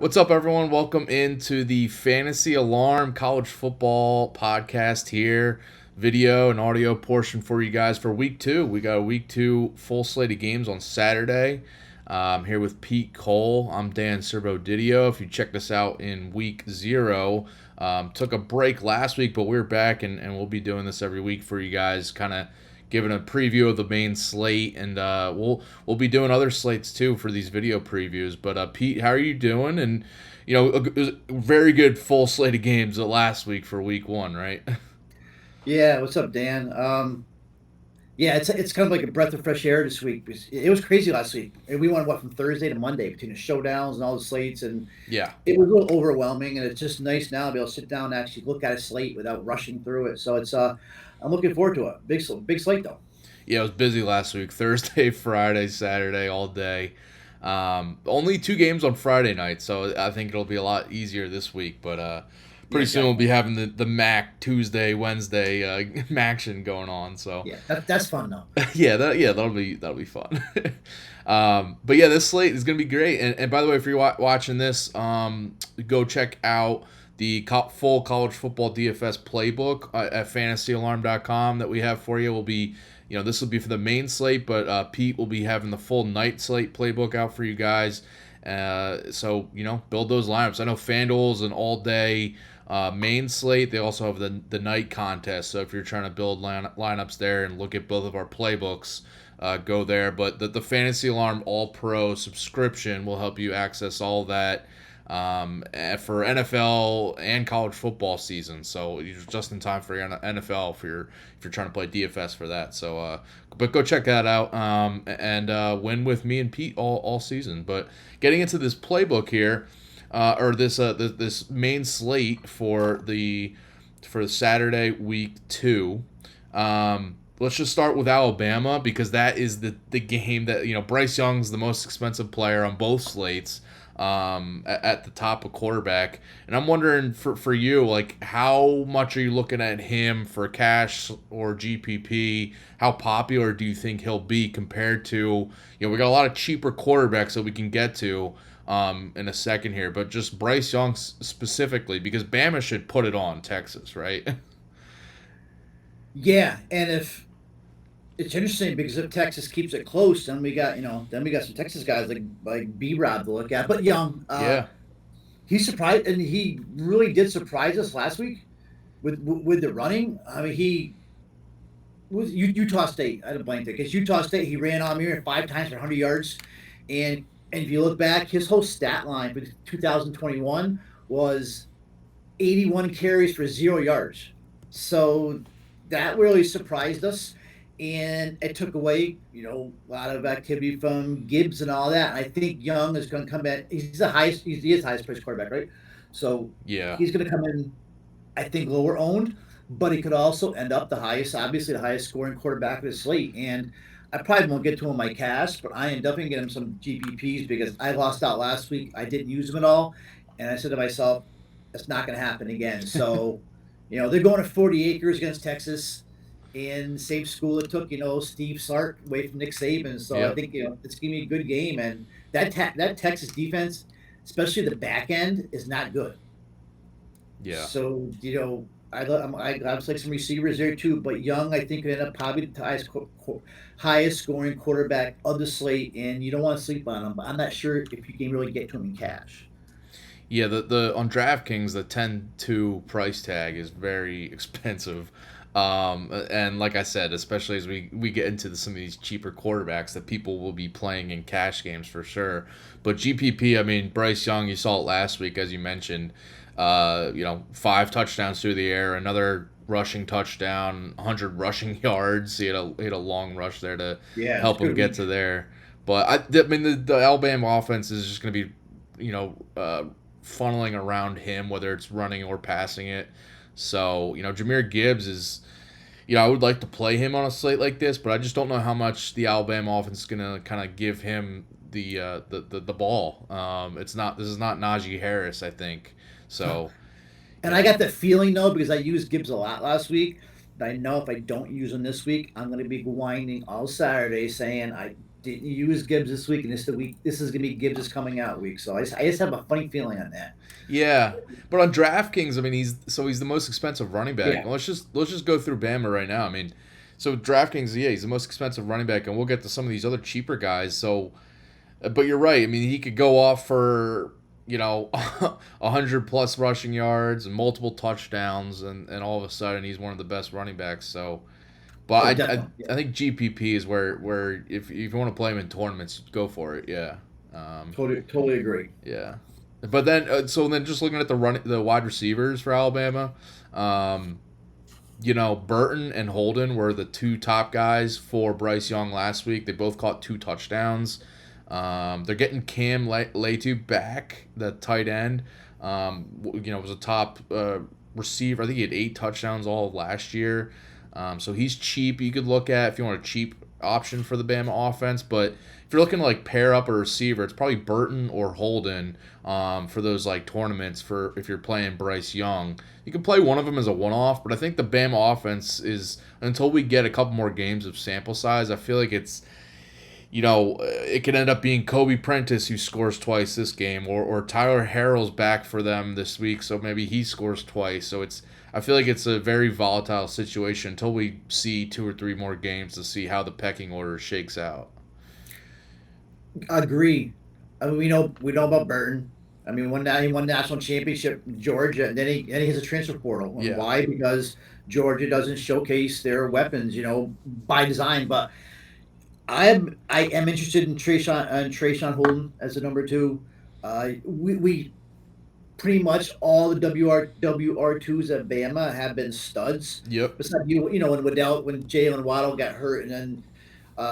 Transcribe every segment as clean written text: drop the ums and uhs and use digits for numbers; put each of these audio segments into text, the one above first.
What's up, everyone? Welcome into the Fantasy Alarm College Football Podcast here. Video and audio portion for you guys for week two. We got a week two full slate of games on Saturday. Here with Pete Cole. I'm Dan Servodidio. If you checked us out in week zero, took a break last week, but we're back and we'll be doing this every week for you guys, kind of giving a preview of the main slate, and we'll be doing other slates too for these video previews. But Pete, how are you doing? And it was a very good full slate of games last week for week one, right? Yeah, what's up, Dan? Yeah, it's kind of like a breath of fresh air this week. It was crazy last week. And we went from Thursday to Monday between the showdowns and all the slates, and Yeah. it was a little overwhelming. And it's just nice now to be able to sit down and actually look at a slate without rushing through it. So I'm looking forward to it. Big slate though. Yeah, it was busy last week. Thursday, Friday, Saturday, all day. Only two games on Friday night, so I think it'll be a lot easier this week. But Yeah, pretty soon we'll definitely. be having the Mac Tuesday, Wednesday action going on. So Yeah, that's fun though. yeah, that'll be fun. But yeah, this slate is gonna be great. And by the way, if you're watching this, go check out the full college football DFS playbook at fantasyalarm.com that we have for you. Will be, this will be for the main slate, but Pete will be having the full night slate playbook out for you guys. So build those lineups. I know FanDuel's an all day main slate. They also have the night contest. So if you're trying to build lineups there and look at both of our playbooks, go there. But the Fantasy Alarm All Pro subscription will help you access all that for NFL and college football season. So you're just in time for your NFL if you're trying to play DFS for that. So but go check that out and win with me and Pete all season. But getting into this playbook here, or this main slate for Saturday week two. Let's just start with Alabama because that is the game that Bryce Young's the most expensive player on both slates, at the top of quarterback. And I'm wondering for you, like, how much are you looking at him for cash or GPP? How popular do you think he'll be compared to, we got a lot of cheaper quarterbacks that we can get to in a second here, but just Bryce Young specifically, because Bama should put it on Texas, right? Yeah, and if it's interesting because if Texas keeps it close, then we got some Texas guys like B Rob to look at. But Young, Yeah. he surprised, and he really did surprise us last week with the running. I mean, he was Utah State. I had a blank there because Utah State he ran on me 5 times for 100 yards, and if you look back, his whole stat line for 2021 was 81 carries for 0 yards. So that really surprised us. And it took away, a lot of activity from Gibbs and all that. And I think Young is going to come in. He is the highest priced quarterback, right? So Yeah. he's going to come in, I think, lower owned, but he could also end up obviously the highest scoring quarterback of the slate. And I probably won't get to him in my cash, but I am definitely getting him some GPPs because I lost out last week. I didn't use them at all. And I said to myself, that's not going to happen again. So, they're going to 40 acres against Texas in the same school that took, Steve Sark away from Nick Saban. So I Yep. think, it's going to be a good game. And that Texas defense, especially the back end, is not good. Yeah. So, I was like some receivers there too, but Young, I think, could end up probably the highest scoring quarterback of the slate, and you don't want to sleep on him. But I'm not sure if you can really get to him in cash. Yeah, the on DraftKings the 10-2 price tag is very expensive. And like I said, especially as we get into some of these cheaper quarterbacks that people will be playing in cash games for sure. But GPP, I mean, Bryce Young, you saw it last week, as you mentioned. 5 touchdowns through the air, another rushing touchdown, 100 rushing yards. He had a long rush there to Yeah, it's a help him good get week. to there. But I mean, the Alabama offense is just going to be, funneling around him, whether it's running or passing it. So, Jameer Gibbs is, I would like to play him on a slate like this, but I just don't know how much the Alabama offense is gonna kind of give him the ball. This is not Najee Harris, I think. So, And I got the feeling though, because I used Gibbs a lot last week, that I know if I don't use him this week, I'm going to be whining all Saturday saying didn't use Gibbs this week, and this is gonna be Gibbs' coming out week. So I just have a funny feeling on that. Yeah, but on DraftKings, I mean, he's the most expensive running back. Yeah. And let's just go through Bama right now. I mean, so DraftKings, yeah, he's the most expensive running back, and we'll get to some of these other cheaper guys. So, but you're right. I mean, he could go off for 100 plus rushing yards and multiple touchdowns, and all of a sudden he's one of the best running backs. So, but Oh, I definitely. Yeah. I think GPP is where if you want to play him in tournaments, go for it. Yeah. Totally agree. Yeah, but then so then just looking at the wide receivers for Alabama, um, Burton and Holden were the two top guys for Bryce Young last week. They both caught 2 touchdowns. They're getting Cam Letu back, the tight end. Was a top receiver. I think he had 8 touchdowns all of last year. So he's cheap. You could look at if you want a cheap option for the Bama offense, but if you're looking to like pair up a receiver, it's probably Burton or Holden for those like tournaments for if you're playing Bryce Young. You can play one of them as a one-off, but I think the Bama offense is until we get a couple more games of sample size, I feel like it could end up being Kobe Prentice who scores twice this game, or Tyler Harrell's back for them this week, so maybe he scores twice. So I feel like it's a very volatile situation until we see 2 or 3 more games to see how the pecking order shakes out. Agree. I mean, we know about Burton. I mean, he won national championship in Georgia, and then he has a transfer portal. And Yeah. why? Because Georgia doesn't showcase their weapons, by design. But I am interested in Trayshawn Holden as a number 2. We pretty much all the WR2s at Bama have been studs. Yep. Besides when Jalen Waddle got hurt, and then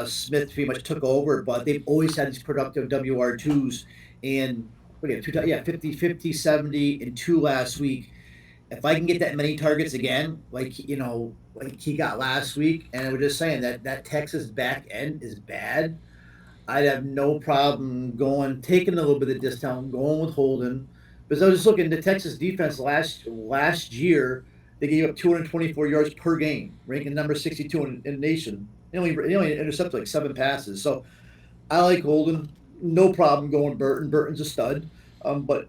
Smith pretty much took over, but they've always had these productive WR2s. And what do you have, 50, 70, and 2 last week. If I can get that many targets again, like he got last week, and we're just saying that Texas back end is bad, I'd have no problem taking a little bit of discount, going with Holden. Because I was just looking, the Texas defense last year, they gave up 224 yards per game, ranking number 62 in the nation. They only intercepted like 7 passes. So I like Holden. No problem going Burton. Burton's a stud. But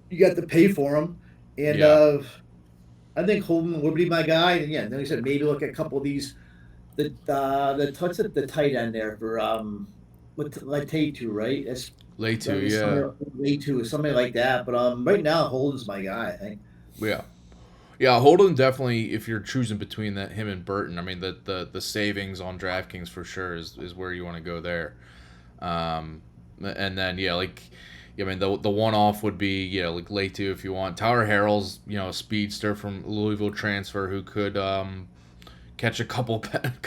you got to pay for him. And Yeah. I think Holden would be my guy. And yeah, like I said, maybe look at a couple of these. The tight end there for with like Tay2, right? It's Late too. Yeah. way too, something like that. But right now Holden's my guy, I think. Yeah. Yeah, Holden definitely. If you're choosing between him and Burton, I mean the savings on DraftKings for sure is where you want to go there. And then I mean the one off would be like Letu if you want. Tyler Harrell's a speedster from Louisville transfer who could catch a couple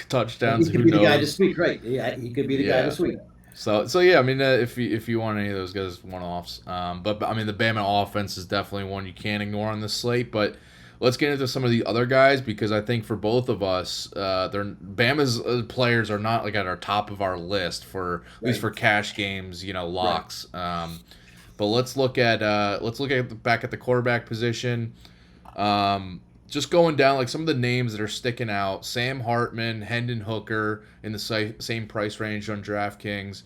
touchdowns. He could Who be the guy knows? this week, right? Yeah, he could be the guy Yeah. this week. So yeah, I mean if you want any of those guys one offs, but I mean the Bama offense is definitely one you can't ignore on the slate. But let's get into some of the other guys because I think for both of us, Bama's players are not like at our top of our list for at least for cash games, locks. But let's look at back at the quarterback position. Just going down like some of the names that are sticking out: Sam Hartman, Hendon Hooker in the same price range on DraftKings.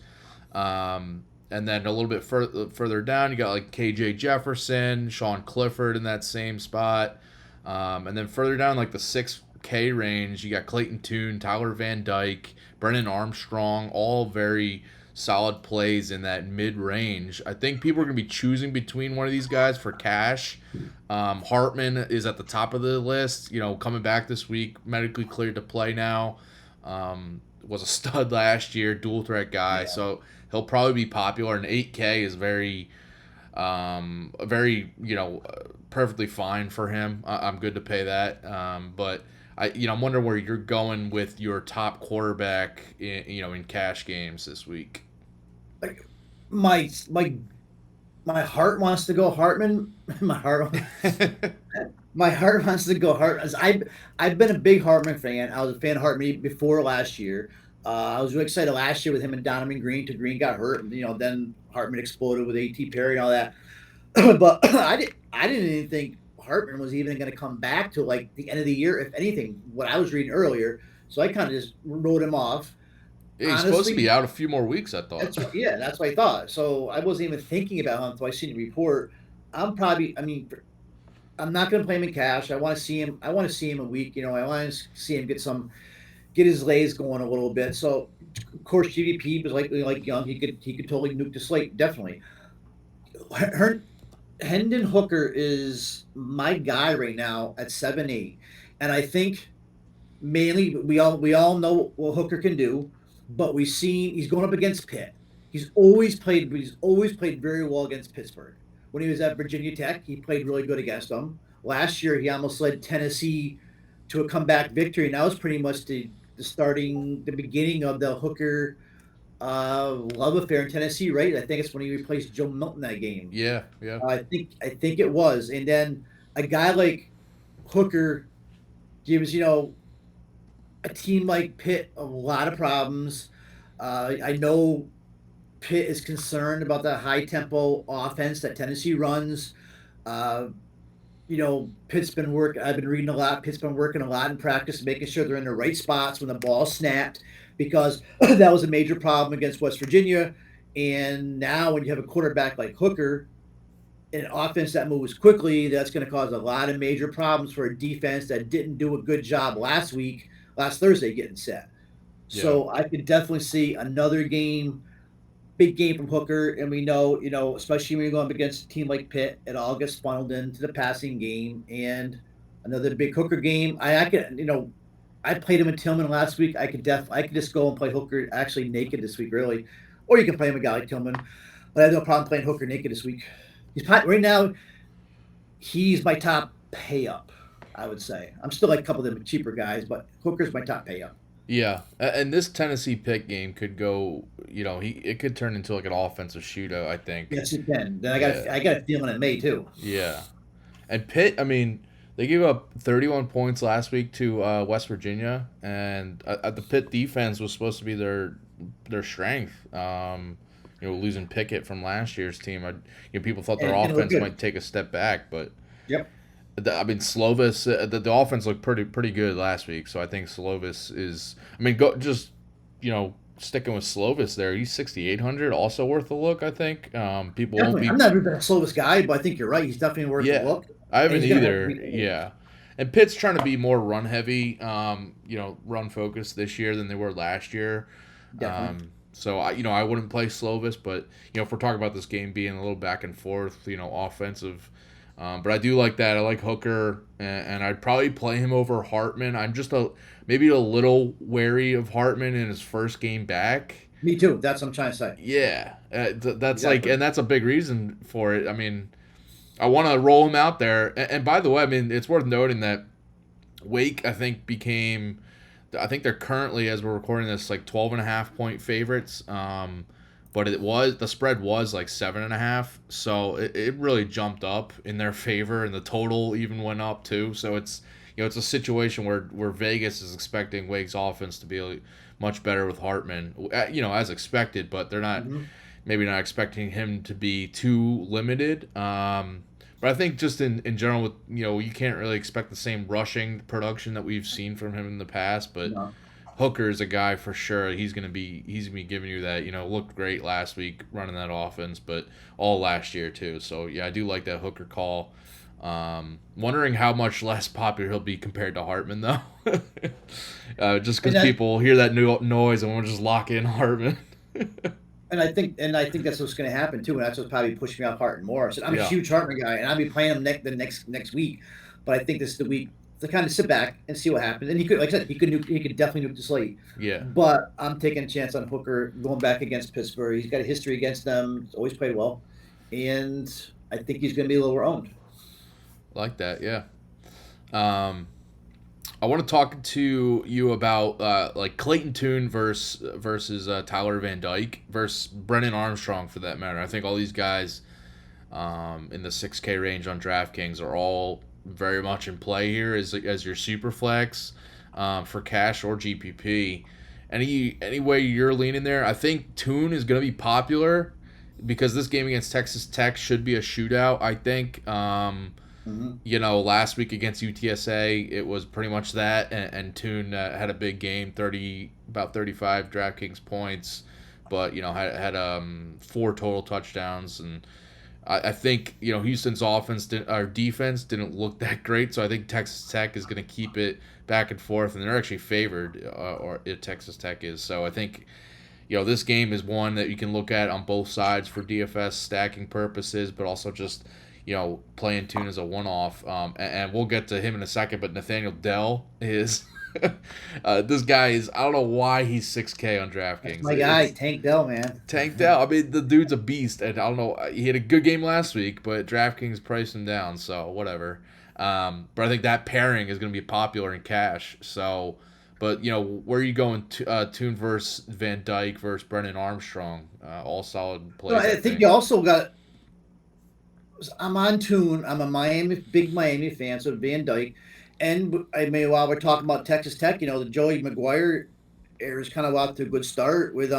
And then a little bit further down, you got like KJ Jefferson, Sean Clifford in that same spot. And then further down, like the 6K range, you got Clayton Tune, Tyler Van Dyke, Brennan Armstrong, all very solid plays in that mid-range. I think people are going to be choosing between one of these guys for cash. Hartman is at the top of the list, coming back this week, medically cleared to play now. Was a stud last year, dual threat guy, Yeah. so he'll probably be popular. And 8K is very perfectly fine for him. I'm good to pay that. But I'm wondering where you're going with your top quarterback in cash games this week. Like my my heart wants to go Hartman. My heart wants to go Hartman. I've been a big Hartman fan. I was a fan of Hartman before last year. I was really excited last year with him and Donovan Green. To Green got hurt, and then Hartman exploded with A.T. Perry and all that. But I didn't even think Hartman was even going to come back to like the end of the year, if anything. What I was reading earlier, so I kind of just wrote him off. Yeah, he's supposed to be honestly, out a few more weeks, I thought. that's what I thought. So I wasn't even thinking about him until I seen the report. I'm not going to play him in cash. I want to see him. I want to see him a week. I want to see him get his lays going a little bit. So, of course, GDP was like young. He could totally nuke the slate. Definitely. Hendon Hooker is my guy right now at 7-8, and I think mainly we all know what Hooker can do, but we've seen he's going up against Pitt. He's always played very well against Pittsburgh. When he was at Virginia Tech, he played really good against them. Last year, he almost led Tennessee to a comeback victory, and that was pretty much the beginning of the Hooker love affair in Tennessee, right? I think it's when he replaced Joe Milton that game. Yeah, yeah. I think it was, and then a guy like Hooker gives a team like Pitt a lot of problems. I know Pitt is concerned about the high tempo offense that Tennessee runs. Uh, Pitt's been work. I've been reading a lot. Pitt's been working a lot in practice, making sure they're in the right spots when the ball snapped, because that was a major problem against West Virginia. And now, when you have a quarterback like Hooker, an offense that moves quickly, that's going to cause a lot of major problems for a defense that didn't do a good job last Thursday, getting set. Yeah. So I could definitely see another big game from Hooker, and we know, especially when you're going up against a team like Pitt, it all gets funneled into the passing game, and another big Hooker game. I played him in Tillman last week. I could just go and play Hooker actually naked this week, really, or you can play him a guy like Tillman, but I have no problem playing Hooker naked this week. Right now, he's my top pay up, I would say. I'm still like a couple of them cheaper guys, but Hooker's my top pay up. Yeah, and this Tennessee Pitt game could go. It could turn into like an offensive shootout, I think. Yes, it can. Then Yeah, I got a feeling it may too. yeah. And Pitt, I mean, they gave up 31 points last week to West Virginia, and the Pitt defense was supposed to be their strength. Losing Pickett from last year's team, people thought their offense might take a step back, but Yep. I mean, Slovis, the offense looked pretty good last week, so I think Slovis is. I mean, go just sticking with Slovis there. He's 6,800, also worth a look. I think people won't Definitely. be. I'm not even a Slovis guy, but I think you're right. He's definitely worth a look. I And haven't he's gonna either. Yeah, and Pitt's trying to be more run heavy, run focused this year than they were last year. Definitely. So I wouldn't play Slovis, but if we're talking about this game being a little back and forth, offensive. But I do like that. I like Hooker, and I'd probably play him over Hartman. I'm just maybe a little wary of Hartman in his first game back. Me too. That's what I'm trying to say. Yeah, that's Exactly. and that's a big reason for it. I mean, I want to roll him out there. And by the way, I mean, it's worth noting that Wake, I think, I think they're currently, as we're recording this, like 12.5 point favorites. But the spread was like 7.5, so it really jumped up in their favor, and the total even went up too. So it's it's a situation where Vegas is expecting Wake's offense to be much better with Hartman, as expected, but they're not Hmm. maybe not expecting him to be too limited. But I think just in general, with you can't really expect the same rushing production that we've seen from him in the past, but. No. Hooker is a guy for sure. He's gonna be giving you that. Looked great last week running that offense, but all last year too. So yeah, I do like that Hooker call. Wondering how much less popular he'll be compared to Hartman though. Just because people hear that new noise and want to just lock in Hartman. And I think that's what's going to happen too, and that's what's probably pushing me out Hartman more. So I'm a Yeah, huge Hartman guy, and I'll be playing him the next week. But I think this is the week to kind of sit back and see what happens. And he could, like I said, he could definitely nuke the slate. yeah, But I'm taking a chance on Hooker going back against Pittsburgh. He's got a history against them. He's always played well, and I think he's going to be lower owned. like that. Yeah. I want to talk to you about like Clayton Tune versus Tyler Van Dyke versus Brennan Armstrong for that matter. I think all these guys in the 6K range on DraftKings are all very much in play here as your super flex for cash or GPP. Any way you're leaning there, I think Tune is going to be popular because this game against Texas Tech should be a shootout. I think. Mm-hmm. Last week against UTSA, it was pretty much that, and Toon had a big game, about 35 DraftKings points, but had 4 total touchdowns, and I think Houston's defense didn't look that great, so I think Texas Tech is going to keep it back and forth, and they're actually favored, or Texas Tech is. So I think this game is one that you can look at on both sides for DFS stacking purposes, but also just playing Toon as a one-off. And we'll get to him in a second, but Nathaniel Dell is. This guy is, I don't know why he's 6K on DraftKings. That's my guy, Tank Dell, man. Tank Dell. I mean, the dude's a beast, and I don't know. He had a good game last week, but DraftKings priced him down, so whatever. But I think that pairing is going to be popular in cash. So, but where are you going? Toon versus Van Dyke versus Brennan Armstrong. All solid plays. I think you also got. I'm on Toon. I'm a big Miami fan, so Van Dyke. And I mean, while we're talking about Texas Tech, the Joey McGuire era is kind of off to a good start with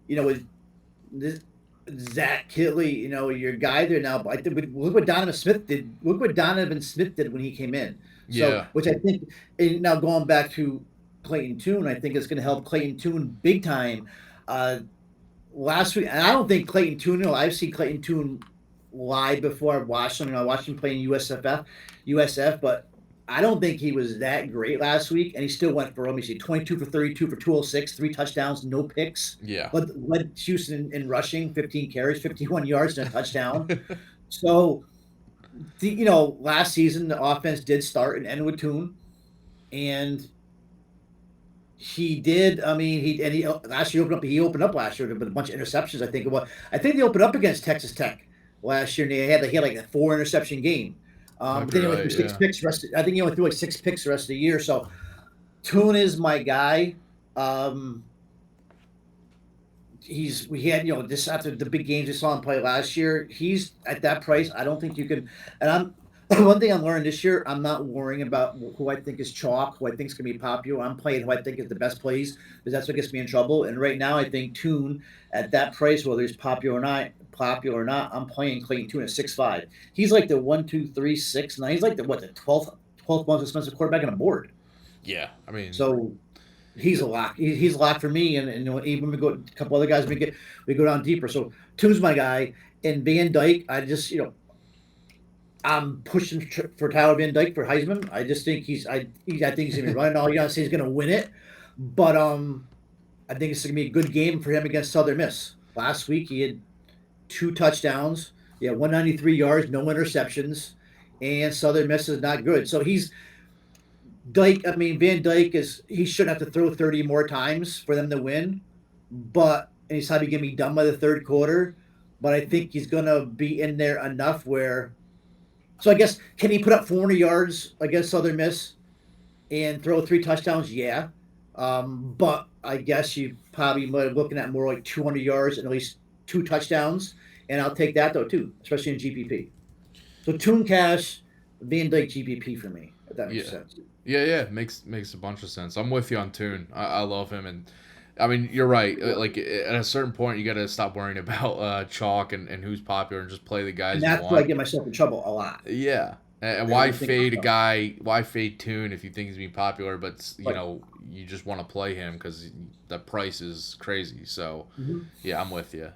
with this Zach Kittley, your guy there now. But I think look what Donovan Smith did. Look what Donovan Smith did when he came in. So, Yeah. which I think, and now going back to Clayton Tune, I think it's going to help Clayton Tune big time. Last week, and I don't think Clayton Tune. I've seen Clayton Tune live before. I've watched him. I watched him play in USF, but I don't think he was that great last week, and he still went for, let me see, 22 for 32 for 206, 3 touchdowns, no picks. Yeah. But led Houston in rushing, 15 carries, 51 yards, and a touchdown. So, last season the offense did start and end with Toon, and he did. I mean, he last year opened up last year with a bunch of interceptions. I think it was. I think they opened up against Texas Tech last year, and he had like a 4 interception game. I think he went through 6 picks. I think he went through like 6 picks the rest of the year. So, Toon is my guy. We had this after the big games we saw him play last year. He's at that price. I don't think you can. And one thing I'm learning this year. I'm not worrying about who I think is chalk, who I think is gonna be popular. I'm playing who I think is the best plays because that's what gets me in trouble. And right now, I think Toon at that price, whether he's popular or not, I'm playing Clayton Tune at 6'5". He's like the 1, 2, 3, 6, 9. He's like the 12th most expensive quarterback on the board. Yeah, I mean, so he's a lock. He's a lock for me, and even we go a couple other guys, we go down deeper. So Tune's my guy, and Van Dyke. I just I'm pushing for Tyler Van Dyke for Heisman. I just think I think he's gonna be running all. You gotta say he's gonna win it, but I think it's gonna be a good game for him against Southern Miss. Last week he had 2 touchdowns, 193 yards, no interceptions, and Southern Miss is not good. So Van Dyke he shouldn't have to throw 30 more times for them to win, and he's probably gonna be done by the third quarter. But I think he's gonna be in there enough where. So I guess can he put up 400 yards against Southern Miss and throw 3 touchdowns? Yeah, but I guess you probably might be looking at more like 200 yards and at least 2 touchdowns. And I'll take that, though, too, especially in GPP. So, Toon Cash, Van Dyke GPP for me, if that makes sense. Yeah. Makes a bunch of sense. I'm with you on Toon. I love him. And, I mean, you're right. Like, at a certain point, you got to stop worrying about chalk and who's popular and just play the guys and that's where I get myself in trouble a lot. Yeah. And why fade a guy? Why fade Toon if you think he's being popular, but, you just want to play him because the price is crazy. So, yeah, I'm with you.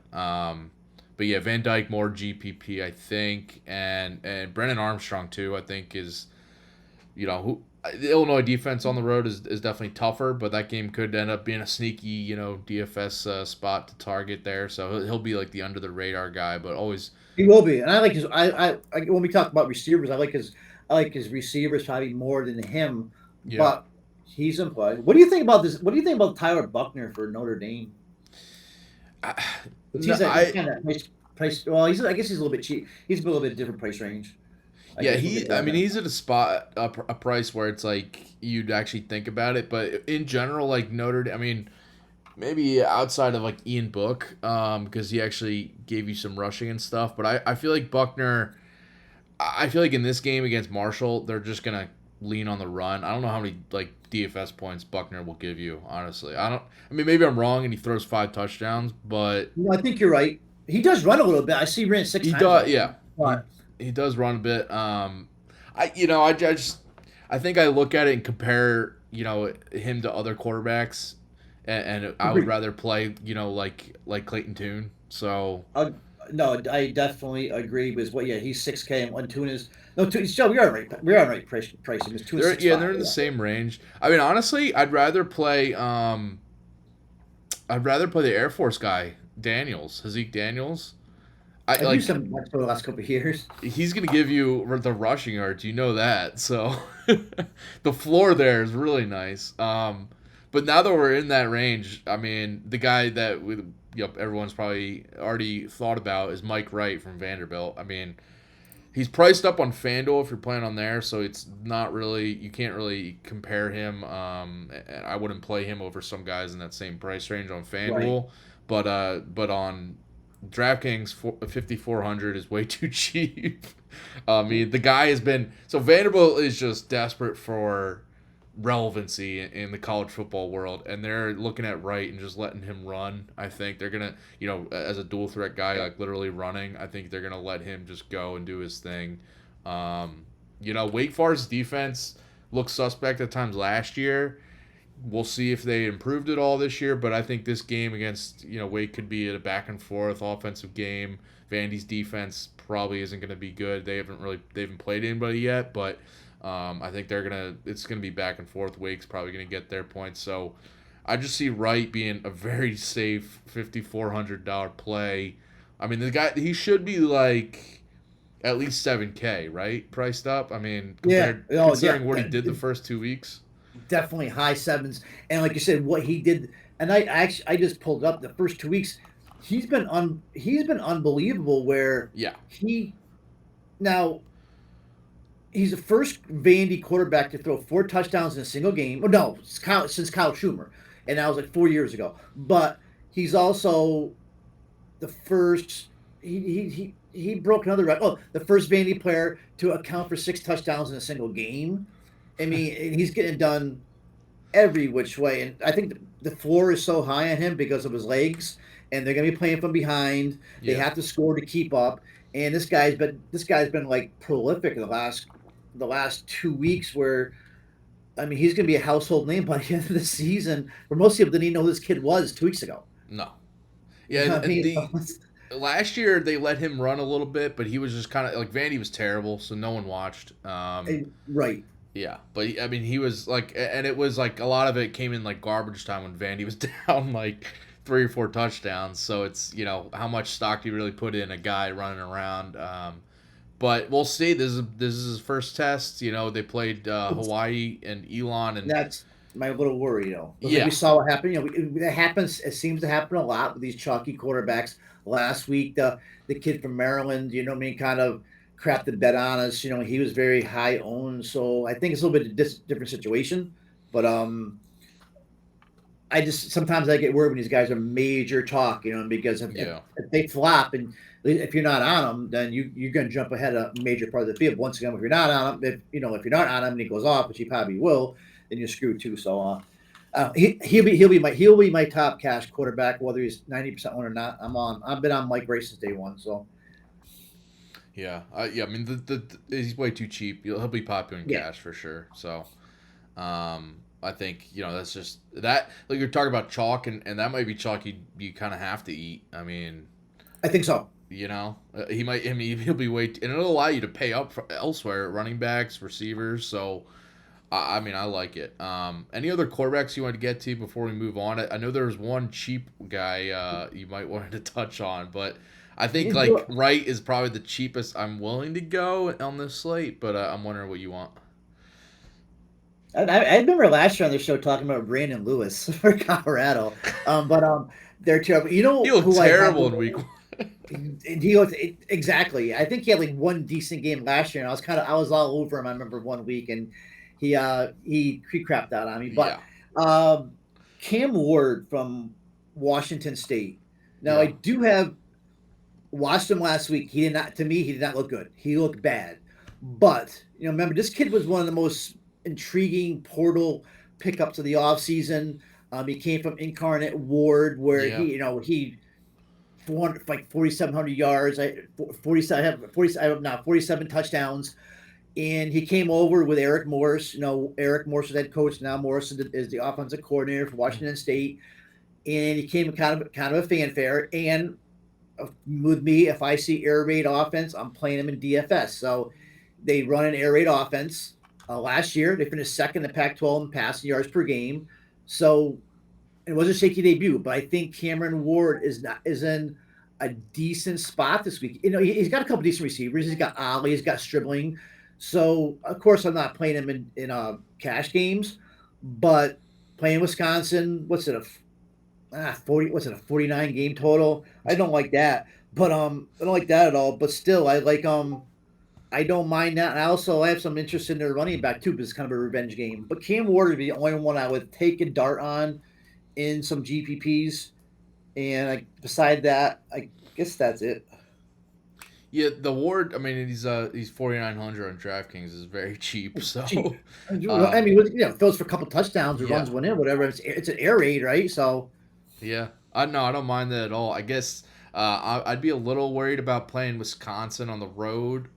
But yeah, Van Dyke more GPP, I think, and Brennan Armstrong too. I think is, the Illinois defense on the road is definitely tougher, but that game could end up being a sneaky, DFS spot to target there. So he'll be like the under the radar guy, but always he will be. And I like his. I when we talk about receivers, I like his receivers probably more than him. Yeah. But he's in play. What do you think about this? What do you think about Tyler Buckner for Notre Dame? He's kind of price. Well, I guess he's a little bit cheap. He's a little bit different price range. He's at a price where it's like you'd actually think about it, but in general, like Notre Dame, maybe outside of like Ian Book, because he actually gave you some rushing and stuff. But I feel like Buckner. I feel like in this game against Marshall, they're just gonna lean on the run. I don't know how many like DFS points Buckner will give you. Honestly, maybe I'm wrong and he throws 5 touchdowns, but I think you're right. He does run a little bit. I see he ran 6 times. He does, yeah. He does run a bit. I think I look at it and compare him to other quarterbacks, and I would Agreed. rather play like Clayton Tune. So Uh, no, I definitely agree with what. Yeah, he's 6K and one tune is no. Joe, we're all right. We're all right. Pricing is 2 and they're six yeah five. they're in the Yeah. same range. I mean, honestly, I'd rather play the Air Force guy Daniels, Hazik Daniels. I I've used like him much for the last couple of years. he's gonna give you the rushing yards. You know that. So the floor there is really nice. But now that we're in that range, I mean, the guy that everyone's probably already thought about is Mike Wright from Vanderbilt. I mean, he's priced up on FanDuel if you're playing on there, so it's not really you can't really compare him. And I wouldn't play him over some guys in that same price range on Right. FanDuel, but on DraftKings 5400 is way too cheap. I mean, the guy has been so Vanderbilt is just desperate for relevancy in the college football world, and they're looking at Wright and just letting him run. I think they're gonna, as a dual threat guy, like literally running. I think they're gonna let him just go and do his thing. Wake Forest defense looked suspect at times last year. We'll see if they improved it all this year, but I think this game against Wake could be a back and forth offensive game. Vandy's defense probably isn't going to be good. They haven't played anybody yet, but I think it's gonna be back and forth. Wake's probably gonna get their points, so I just see Wright being a very safe $5,400 play. I mean, the guy he should be like at least 7K, right? Priced up. I mean, Yeah. compared Oh, yeah. considering what he did the first 2 weeks. Definitely high sevens. And like you said, what he did, and I just pulled up the first 2 weeks. He's been unbelievable. Where Yeah, he now he's the first Vandy quarterback to throw 4 touchdowns in a single game. Well, no, since Kyle Schumer, and that was like 4 years ago. But he's also the first. He broke another record. Oh, the first Vandy player to account for 6 touchdowns in a single game. I mean, and he's getting done every which way, and I think the floor is so high on him because of his legs, and they're going to be playing from behind. They yeah. have to score to keep up, and this guy's been like prolific in the last 2 weeks. Where I mean, he's going to be a household name by the end of the season. Where most people didn't even know who this kid was 2 weeks ago. No. Yeah, You know what I and mean? the last year they let him run a little bit, but he was just kind of like Vandy was terrible, so no one watched. Right. Yeah, but I mean, he was like, and it was like a lot of it came in like garbage time when Vandy was down like 3 or 4 touchdowns. So it's how much stock do you really put in a guy running around? But we'll see. This is his first test. They played Hawaii and Elon, and That's my little worry, Because like we yeah, saw what happened. That happens. It seems to happen a lot with these chalky quarterbacks. Last week, the kid from Maryland, what I mean, kind of crapped the bet on us. He was very high owned, so I think it's a little bit of different situation. But I just sometimes I get worried when these guys are major talk, because if, if, yeah, if they flop and if you're not on them, then you're going to jump ahead a major part of the field. Once again, if you're not on them, if you're not on them and he goes off, which he probably will, then you're screwed too. So he'll be my top cash quarterback, whether he's 90% on or not. I've been on Mike Ray since day one. So yeah, yeah. I mean, he's way too cheap. He'll be popular in yeah, cash for sure. So, I think that's just that. Like you're talking about chalk, and that might be chalk you kind of have to eat. I mean, I think so. He might. I mean, he'll be and it'll allow you to pay up for elsewhere, running backs, receivers. So, I mean, I like it. Any other quarterbacks you want to get to before we move on? I know there was one cheap guy you might want to touch on, but I think like Wright is probably the cheapest I'm willing to go on this slate. But I'm wondering what you want. I remember last year on the show talking about Brandon Lewis for Colorado, but they're terrible. You He know looked who I have? terrible in week one. And he was exactly. I think he had like one decent game last year, and I was all over him. I remember one week, and he crapped out on me. But Yeah, Cam Ward from Washington State. Now I yeah, do have watched him last week. He did not. To me, he did not look good. He looked bad. But remember this kid was one of the most intriguing portal pickups of the offseason. He came from Incarnate Ward, where yeah. he 400, like 4,700 yards. I have now 47 touchdowns. And he came over with Eric Morris. Eric Morris was head coach. Now Morris is the offensive coordinator for Washington State. And he came kind of a fanfare. And with me, if I see air raid offense, I'm playing him in DFS. So they run an air raid offense. Last year, they finished second in the Pac-12 in passing yards per game. So it was a shaky debut, but I think Cameron Ward is in a decent spot this week. He's got a couple decent receivers. He's got Ollie. He's got Stribling. So of course, I'm not playing him in cash games, but playing Wisconsin. What's it a 40? What's it a 49 game total? I don't like that, but I don't like that at all. But still, I like I don't mind that. And I have some interest in their running back too, because it's kind of a revenge game. But Cam Ward would be the only one I would take a dart on in some GPPs. And beside that, I guess that's it. Yeah, the Ward. I mean, he's 4,900 on DraftKings is very cheap. So cheap. I mean, throws for a couple touchdowns or runs one in, whatever. It's an air raid, right? So yeah, I don't mind that at all. I guess I'd be a little worried about playing Wisconsin on the road.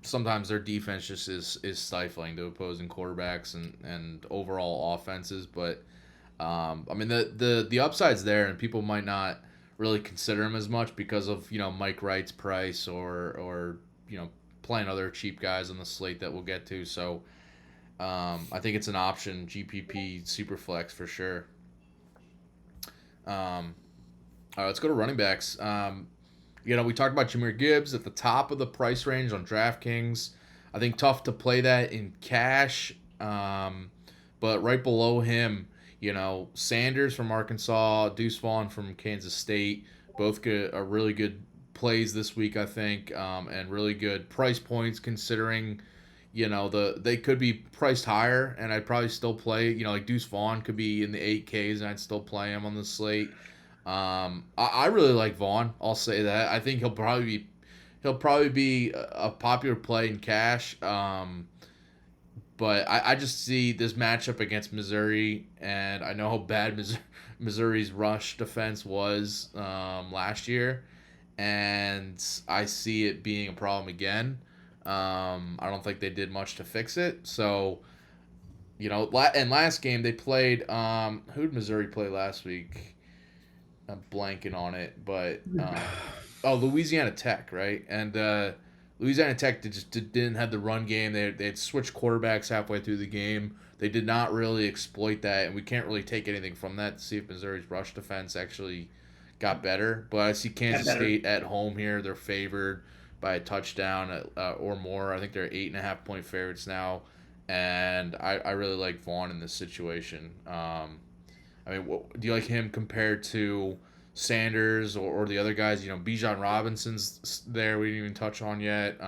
Sometimes their defense just is stifling to opposing quarterbacks and overall offenses. But I mean, the upside's there, and people might not really consider him as much because of Mike Wright's price or playing other cheap guys on the slate that we'll get to. So I think it's an option, GPP Superflex for sure. All right, let's go to running backs. We talked about Jahmyr Gibbs at the top of the price range on DraftKings. I think tough to play that in cash, but right below him, Sanders from Arkansas, Deuce Vaughn from Kansas State, both are really good plays this week, I think, and really good price points considering, they could be priced higher, and I'd probably still play. Like Deuce Vaughn could be in the 8Ks, and I'd still play him on the slate. I really like Vaughn. I'll say that. I think he'll probably be a popular play in cash. But I just see this matchup against Missouri, and I know how bad Missouri's rush defense was last year, and I see it being a problem again. I don't think they did much to fix it. So, and last game they played. Who did Missouri play last week? I'm blanking on it, but Louisiana Tech, right? And Louisiana Tech didn't have the run game. They had switched quarterbacks halfway through the game. They did not really exploit that, and we can't really take anything from that to see if Missouri's rush defense actually got better. But I see Kansas State at home here. They're favored by a touchdown or more. I think they're 8.5 point favorites now, and I really like Vaughn in this situation. Do you like him compared to Sanders or the other guys? Bijan Robinson's there. We didn't even touch on yet.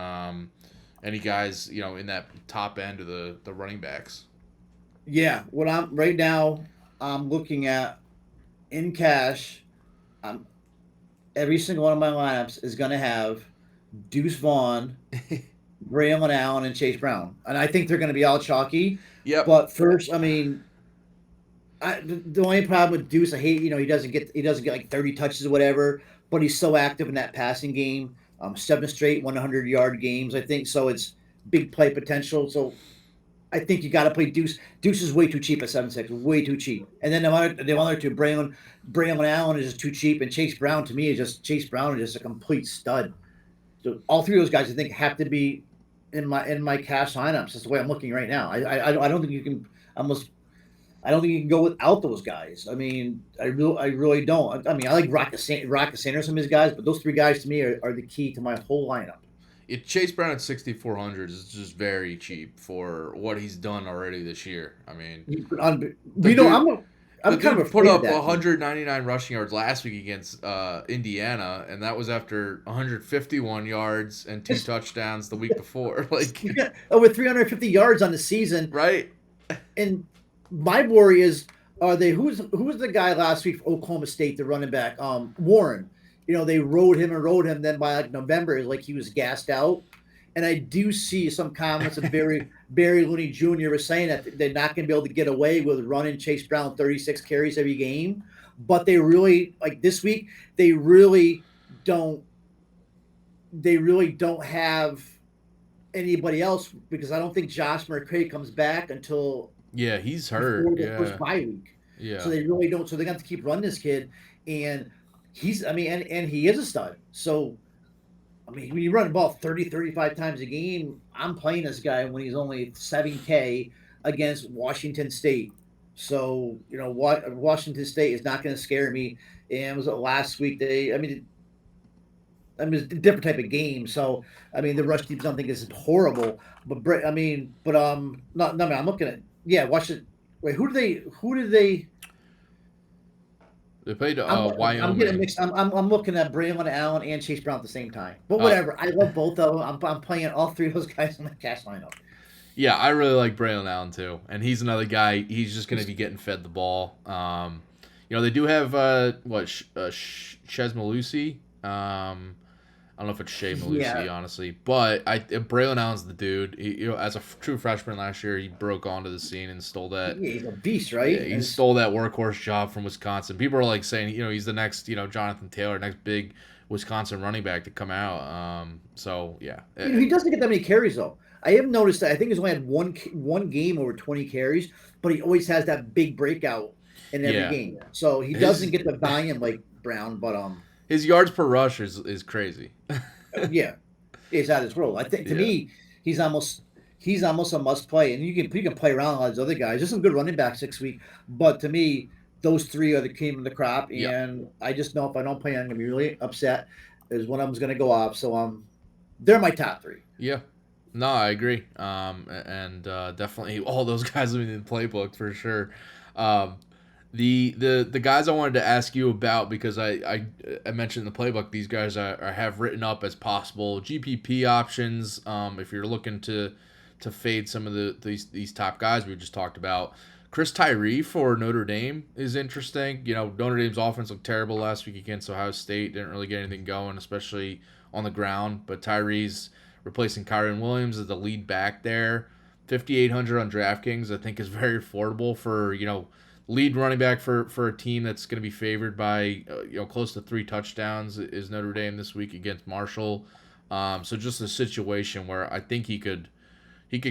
Any guys, in that top end of the running backs? Yeah. What I'm right now, I'm looking at in cash. Every single one of my lineups is going to have Deuce Vaughn, Braylon Allen, and Chase Brown, and I think they're going to be all chalky. Yeah. But first, I mean, the only problem with Deuce, I hate, he doesn't get like 30 touches or whatever, but he's so active in that passing game. 7 straight 100-yard games, I think. So it's big play potential. So I think you got to play Deuce. Deuce is way too cheap at 7.6, way too cheap. And then the other two, Braylon Allen is just too cheap, and Chase Brown to me is just a complete stud. So all three of those guys I think have to be in my cash lineups. That's the way I'm looking right now. I don't think you can I don't think you can go without those guys. I mean, I really don't. I mean, I like Rocket Sanders, some of his guys, but those three guys to me are the key to my whole lineup. Chase Brown at 6,400 is just very cheap for what he's done already this year. I mean, I'm kind of put up 199 rushing yards last week against Indiana, and that was after 151 yards and 2 touchdowns the week before. Over 350 yards on the season, right? And my worry is, who's the guy last week for Oklahoma State, the running back, Warren. They rode him. Then by November, it's like he was gassed out. And I do see some comments of Barry Looney Jr. was saying that they're not going to be able to get away with running Chase Brown 36 carries every game. but they really like this week. They really don't. They really don't have anybody else because I don't think Josh McCray comes back until Yeah, he's hurt. before the Yeah. first bye week. So Yeah. they really don't. So they got to keep running this kid, and he's. I mean, and he is a stud. So I mean, when you run the ball 30, 35 times a game, I'm playing this guy when he's only 7K against Washington State. So, what Washington State is not going to scare me. And was it last week? It's a different type of game. So, I mean, the rush defense, I don't think is horrible. No, I'm looking at, yeah, Washington. Wait, who did they, They played I'm getting Wyoming. mixed. I'm looking at Braylon Allen and Chase Brown at the same time. But Uh, whatever. I love both of them. I'm playing all three of those guys in the cash lineup. yeah, I really like Braylon Allen too, and he's another guy. He's just going to be getting fed the ball. They do have Chez Malusi. I don't know if it's Shea Malusi, Yeah, honestly, but Braylon Allen's the dude. As a true freshman last year, he broke onto the scene and stole that. yeah, he's a beast, Yeah, right? he stole that workhorse job from Wisconsin. People are like saying, he's the next, Jonathan Taylor, next big Wisconsin running back to come out. So yeah, He doesn't get that many carries though. I have noticed that. I think he's only had one game over 20 carries, but he always has that big breakout in every yeah. game. So he doesn't get the volume like Brown, but His yards per rush is crazy. yeah, he's out of his role. I think to Yeah. me, he's almost a must play, and you can play around all those other guys. There's some good running backs next week, but to me, those three are the cream of the crop, Yep. and I just know if I don't play, I'm gonna be really upset. Is one of them's gonna go off. So they're my top three. Yeah. No, I agree. And definitely all those guys will be in the playbook for sure. Um, the guys I wanted to ask you about because I mentioned in the playbook these guys I have written up as possible GPP options. If you're looking to fade some of these top guys we just talked about, Chris Tyree for Notre Dame is interesting. Notre Dame's offense looked terrible last week against Ohio State. Didn't really get anything going, especially on the ground. But Tyree's replacing Kyron Williams as the lead back there. 5,800 on DraftKings I think is very affordable for lead running back for a team that's going to be favored by close to 3 touchdowns is Notre Dame this week against Marshall. So just a situation where I think he could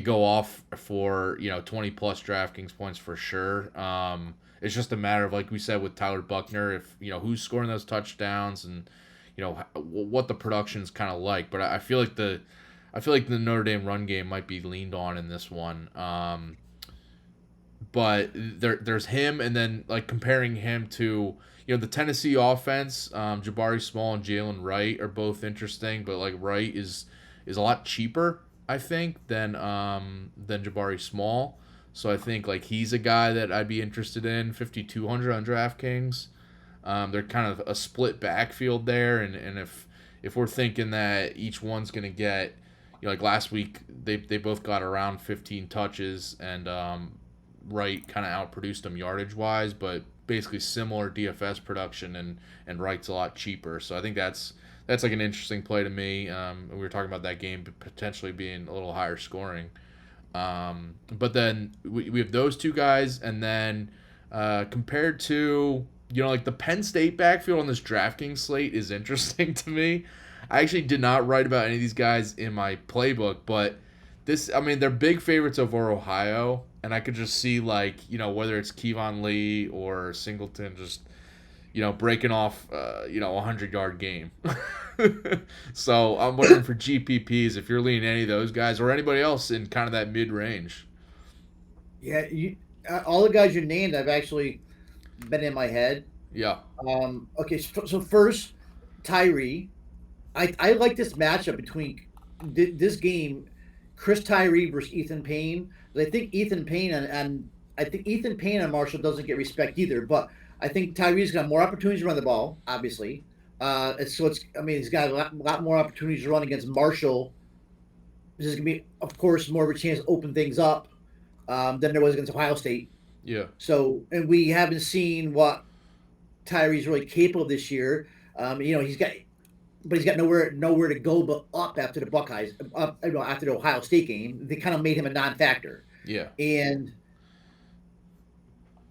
go off for 20 plus DraftKings points for sure. It's just a matter of, like we said with Tyler Buckner, if who's scoring those touchdowns and what the production's kind of like. But I feel like the Notre Dame run game might be leaned on in this one. But there's him, and then like comparing him to the Tennessee offense, Jabari Small and Jalen Wright are both interesting, but like Wright is a lot cheaper I think than Jabari Small, so I think like he's a guy that I'd be interested in. 5,200 on DraftKings. They're kind of a split backfield there, and if we're thinking that each one's gonna get like last week they both got around 15 touches and Wright kind of outproduced him yardage wise, but basically similar DFS production, and Wright's a lot cheaper. So I think that's like an interesting play to me. We were talking about that game potentially being a little higher scoring. But then we have those two guys, and then compared to like the Penn State backfield on this DraftKings slate is interesting to me. I actually did not write about any of these guys in my playbook, but they're big favorites over Ohio, and I could just see whether it's Kevon Lee or Singleton just breaking off a 100-yard game. So I'm wondering for GPPs if you're leaning any of those guys or anybody else in kind of that mid range. Yeah, all the guys you named, I've actually been in my head. Yeah. Okay, so first, Tyree. I like this matchup between this game, Chris Tyree versus Ethan Payne. I think Ethan Payne and Marshall doesn't get respect either, but I think Tyree's got more opportunities to run the ball, obviously. He's got a lot more opportunities to run against Marshall. This is gonna be, of course, more of a chance to open things up than there was against Ohio State. Yeah. So, and we haven't seen what Tyree's really capable of this year. He's got nowhere to go but up after the Buckeyes, after the Ohio State game. They kind of made him a non-factor. Yeah. And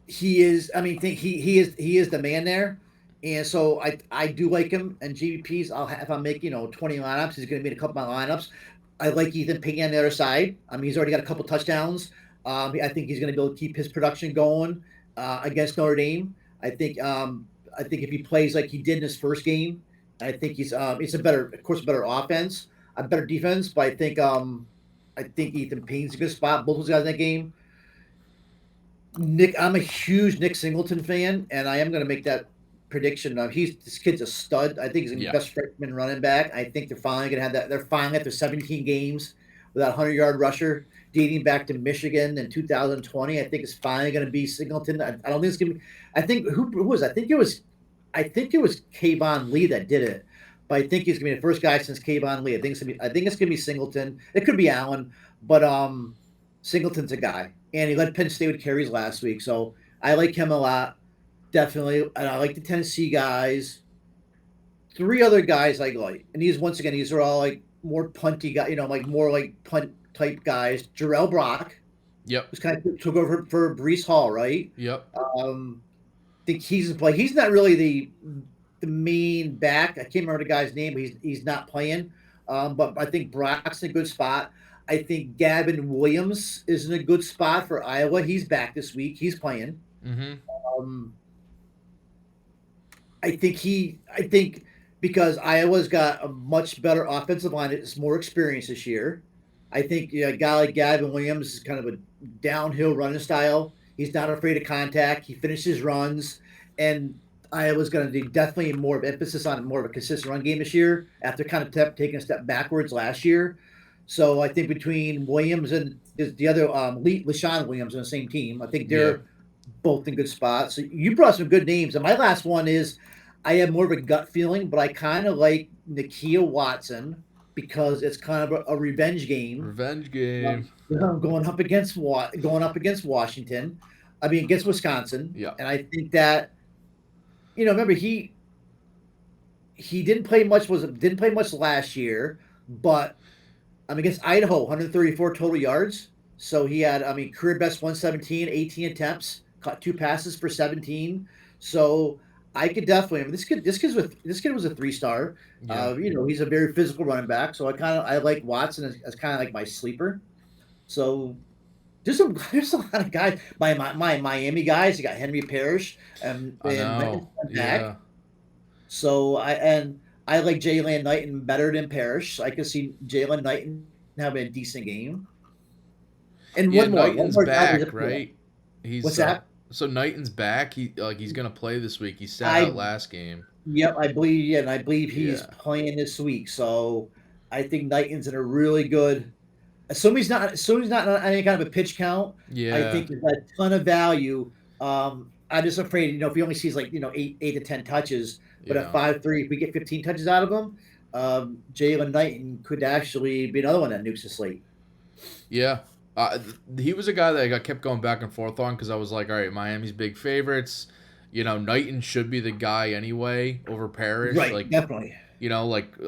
he is. I mean, he is the man there, and so I do like him. And GPPs, if I make 20 lineups, he's going to be in a couple of my lineups. I like Ethan Payne on the other side. I mean, he's already got a couple touchdowns. I think he's going to be able to keep his production going against Notre Dame. I think if he plays like he did in his first game, I think he's a better, of course, a better offense, a better defense. But I think Ethan Payne's a good spot. Both those guys in that game. I'm a huge Nick Singleton fan, and I am going to make that prediction. This kid's a stud. I think he's going to be the best freshman running back. I think they're finally going to have that. They're finally after 17 games without 100-yard rusher, dating back to Michigan in 2020. I think it's finally going to be Singleton. I don't think it's going to be. I think who was? I think it was Kayvon Lee that did it. But I think he's going to be the first guy since Kayvon Lee. I think it's going to be Singleton. It could be Allen, but Singleton's a guy, and he led Penn State with carries last week, so I like him a lot, definitely. And I like the Tennessee guys. Three other guys I like, and these are all like more punty guys, like more like punt type guys. Jarrell Brock, Yep. who's kind of took over for Breece Hall, right? Yep. Think he's in play. He's not really the main back. I can't remember the guy's name. But he's not playing, but I think Brock's in a good spot. I think Gavin Williams is in a good spot for Iowa. He's back this week. He's playing. Mm-hmm. I think because Iowa's got a much better offensive line, it's more experience this year. I think a guy like Gavin Williams is kind of a downhill running style. He's not afraid of contact. He finishes runs, and Iowa's going to do definitely more of emphasis on more of a consistent run game this year after kind of taking a step backwards last year. So I think between Williams and the other LaShawn Williams on the same team, I think they're both in good spots. So you brought some good names. And my last one is I have more of a gut feeling, but I kind of like Nakia Watson because it's kind of a revenge game. Revenge game. Going up against Washington. I mean against Wisconsin. Yeah. And I think that remember he didn't play much last year, but against Idaho, 134 total yards. So he had, career best 117, 18 attempts, caught 2 passes for 17. So I could definitely. This kid was a 3-star. Yeah. He's a very physical running back. So I like Watson as kind of like my sleeper. So there's a lot of guys. My Miami guys. You got Henry Parrish and know. Yeah. So I like Jalen Knighton better than Parrish. I could see Jalen Knighton having a decent game. And one more. Knighton's back, right? What's that? So Knighton's back. He's gonna play this week. He sat out last game. Yep, I believe. Yeah, and I believe he's playing this week. So I think Knighton's in a really good. Assuming he's not on any kind of a pitch count. Yeah, I think there's a ton of value. I'm just afraid, if he only sees like 8 to 10 touches. But at 5'3", if we get 15 touches out of him, Jalen Knighton could actually be another one that nukes the slate. Yeah. He was a guy that I kept going back and forth on because I was like, all right, Miami's big favorites. Knighton should be the guy anyway over Parrish. Right, definitely.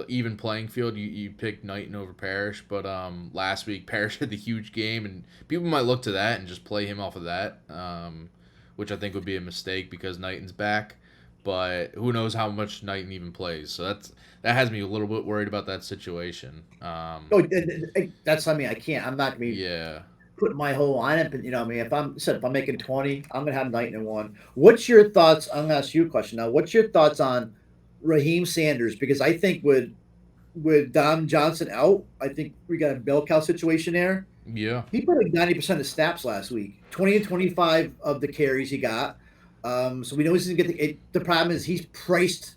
Even playing field, you pick Knighton over Parrish. But last week, Parrish had the huge game, and people might look to that and just play him off of that, which I think would be a mistake because Knighton's back. But who knows how much Knighton even plays. So that has me a little bit worried about that situation. That's something I can't. I'm not going to be putting my whole lineup. If I'm making 20, I'm going to have Knighton in one. What's your thoughts? I'm going to ask you a question now. What's your thoughts on Raheem Sanders? Because I think with Dom Johnson out, I think we got a bell cow situation there. Yeah. He played like 90% of snaps last week. 20 and 25 of the carries he got. So we know he's going to get the problem is he's priced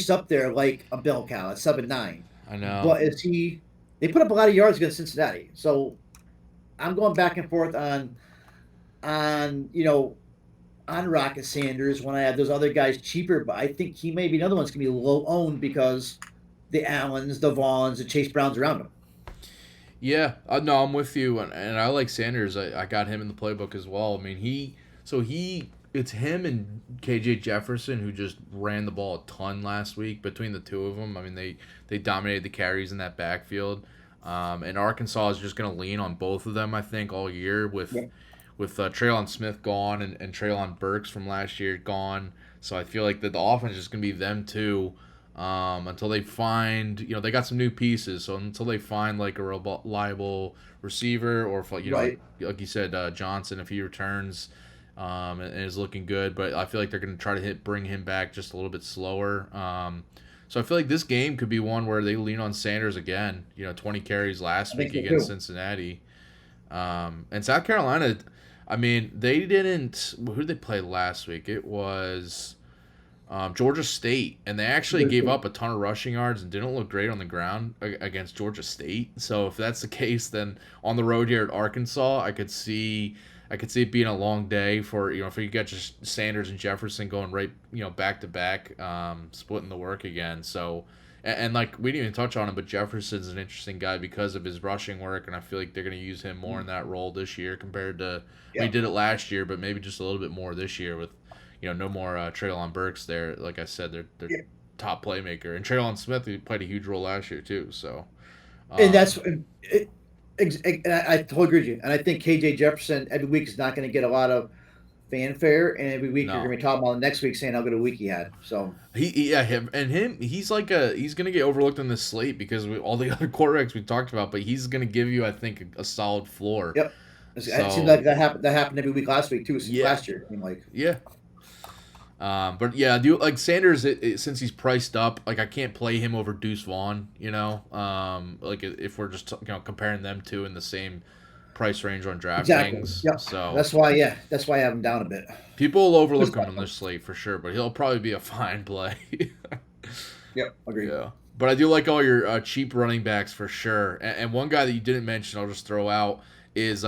up there like a bell cow at 7.9. I know. But they put up a lot of yards against Cincinnati. So I'm going back and forth on Rocket Sanders when I have those other guys cheaper, but I think he may be another one's going to be low owned because the Allens, the Vaughns, the Chase Browns around him. Yeah, no, I'm with you, and I like Sanders. I got him in the playbook as well. It's him and KJ Jefferson who just ran the ball a ton last week. Between the two of them, they dominated the carries in that backfield. And Arkansas is just going to lean on both of them, I think, all year with with Traylon Smith gone and Traylon Burks from last year gone. So I feel like that the offense is going to be them too until they find, they got some new pieces. So until they find like a reliable receiver or if, Right. like you said, Johnson, if he returns and is looking good. But I feel like they're going to try to bring him back just a little bit slower. So I feel like this game could be one where they lean on Sanders again. 20 carries last I think week so against too. Cincinnati. And South Carolina, I mean, they didn't. Who did they play last week? It was Georgia State, and they actually gave up a ton of rushing yards and didn't look great on the ground against Georgia State. So if that's the case, then on the road here at Arkansas, I could see it being a long day for if you get just Sanders and Jefferson going right back to back, splitting the work again. So. And like we didn't even touch on him, but Jefferson's an interesting guy because of his rushing work, and I feel like they're going to use him more in that role this year compared to we did it last year, but maybe just a little bit more this year with no more Traylon Burks there. Like I said, they're Yeah. top playmaker, and Traylon Smith he played a huge role last year too. So, And that's it, and I totally agree with you. And I think KJ Jefferson every week is not going to get a lot of fanfare, and every week you're no, going to be talking about the next week saying how good a week he had. So he's like he's gonna get overlooked on this slate because all the other quarterbacks we talked about, but he's gonna give you I think a solid floor. yep, it seems So like that happened. That happened every week last week too. yeah, Last year, I mean, like yeah. But yeah, do like Sanders since he's priced up, like I can't play him over Deuce Vaughn. Like if we're just comparing them two in the same price range on exactly. DraftKings. Yep. So That's why. Yeah, that's why I have him down a bit. people will overlook him on this slate for sure, but he'll probably be a fine play. Yep, agreed. Yeah. But I do like all your cheap running backs for sure. And one guy that you didn't mention, I'll just throw out is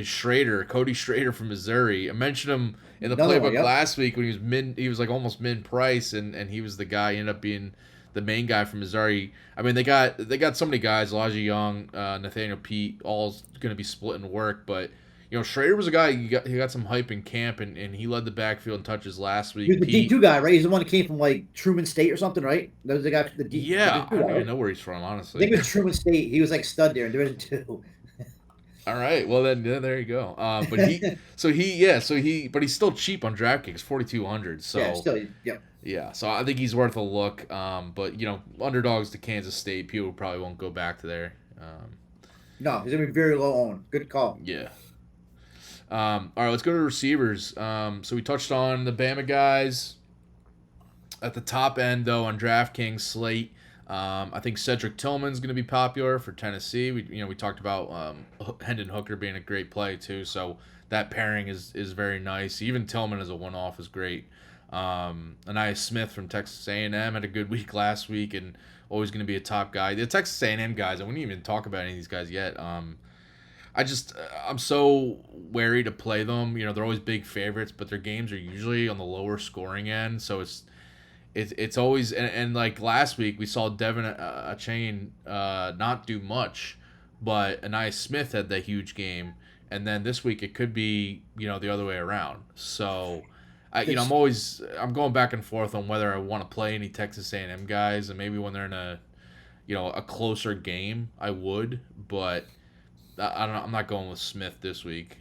Schrader, Cody Schrader from Missouri. I mentioned him in the Another one. playbook Yep. last week when he was like almost mid price, and he was the guy. He ended up being the main guy from Missouri. I mean, they got so many guys, Elijah Young, Nathaniel Pete, all going to be splitting work, but. Schrader was a guy he got some hype in camp, and he led the backfield in touches last He was week. the D2 guy, right? He's the one that came from like Truman State or something, right? That was the guy. The Yeah, D2 I guy, don't even right? know where he's from, I honestly. think it was Truman State. He was like stud there in Division Two. All right, well then there you go. But he's still cheap on DraftKings, 4,200. Yeah, So still, yeah. yeah, so I think he's worth a look. But underdogs to Kansas State, people probably won't go back to there. No, he's gonna be very low owned. Good call. Yeah. All right, let's go to receivers. So we touched on the Bama guys. At the top end, though, on DraftKings slate, I think Cedric Tillman's going to be popular for Tennessee. We talked about Hendon Hooker being a great play too, so that pairing is very nice. Even Tillman as a one-off is great. Anaya Smith from Texas A&M had a good week last week and always going to be a top guy. The Texas A&M guys, I wouldn't even talk about any of these guys yet. I'm so wary to play them. They're always big favorites, but their games are usually on the lower scoring end. So it's always and like last week we saw Devin Achane not do much, but Anaya Smith had that huge game, and then this week it could be the other way around. So I'm going back and forth on whether I want to play any Texas A&M guys, and maybe when they're in a closer game I would, but. I don't know. I'm not going with Smith this week.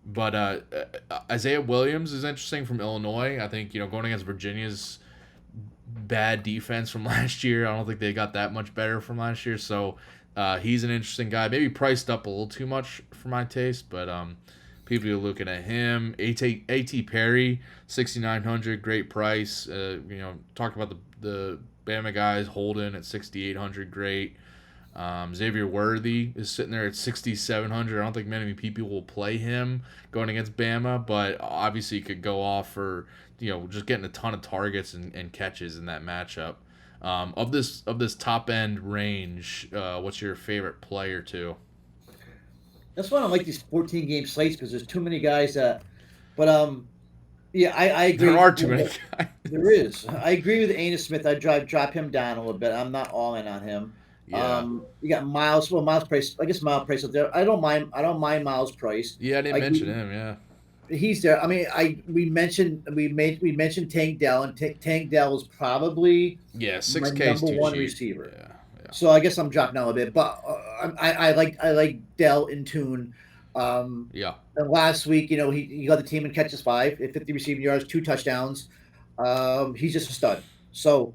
But Isaiah Williams is interesting from Illinois. I think going against Virginia's bad defense from last year. I don't think they got that much better from last year. So he's an interesting guy. Maybe priced up a little too much for my taste, but people are looking at him. A.T. Perry, 6,900, great price. Talked about the Bama guys. Holden at 6,800, great. Xavier Worthy is sitting there at 6,700. I don't think many people will play him going against Bama, but obviously he could go off for just getting a ton of targets and catches in that matchup. Of this top end range, what's your favorite play or two? That's why I don't like these 14 game slates because there's too many guys that. But yeah, I agree. There are too many guys. There is. I agree with Anis Smith. I drop him down a little bit. I'm not all in on him. Yeah. You got Miles. Well, Miles Price. I guess Miles Price up there. I don't mind Miles Price. Yeah, I didn't mention him. Yeah. He's there. I mean, we mentioned Tank Dell, and Tank Dell is probably 6K is number too one cheap. receiver. Yeah. So I guess I'm dropping down a bit, but I like Dell in tune Yeah. And last week, he led the team in catches 50 receiving yards, 2 touchdowns. He's just a stud. So